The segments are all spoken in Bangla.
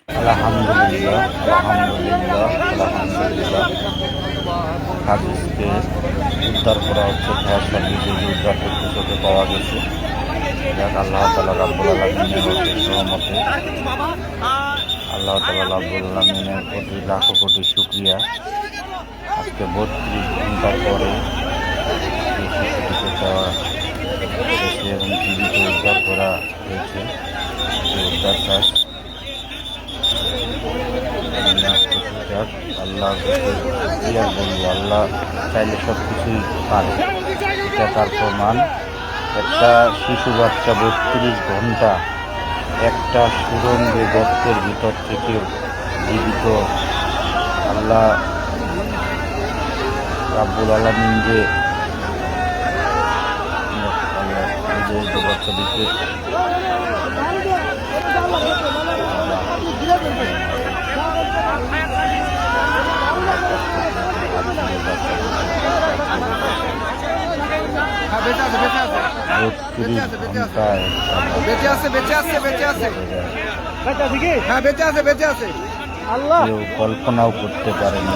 আলহামদুলিল্লাহ, আলহামদুলিল্লাহ, আলহামদুলিল্লাহ। হাদিসকে উদ্ধার করা হচ্ছে, ফায়ার সার্ভিসে যে উদ্ধার করতে চোখে পাওয়া গেছে। যাক, আল্লাহ তাআলা রাব্বুল আলামিনের রহমতে, আল্লাহ তাআলা রাব্বুল আলামিনের প্রতি লাখো কোটি শুকরিয়া। আজকে 32 ঘন্টা পরে এই শিশুটিকে পাওয়া গেছে এবং জীবিত উদ্ধার করা হয়েছে। এই উদ্ধার কাজ আল্লাহ কি আর বলবো, আল্লাহ চাইলে সব কিছুই পারে। এটা তার প্রমাণ। একটা শিশু বাচ্চা 32 ঘন্টা একটা সুরঙ্গে গর্তের ভিতর থেকে জীবিত। আল্লাহ রাব্বুল আলামিন যে বাচ্চাটিকে কেউ কল্পনাও করতে পারেনি।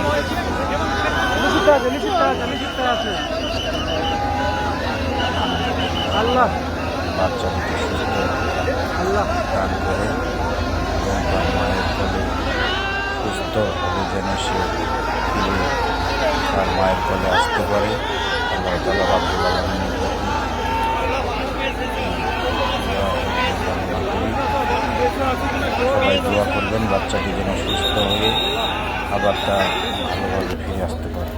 বাচ্চাটিকে সুস্থ দান করে এবং তার মায়ের কোলে সুস্থভাবে যেন সে ফিরে তার মায়ের কোলে আসতে পারে। আল্লাহ তাআলা রাব্বুল আলামিনের প্রতি সবাই দোয়া করবেন বাচ্চাটি যেন সুস্থ হয়ে আবার তার ভালোভাবে ফিরে আসতে পারে।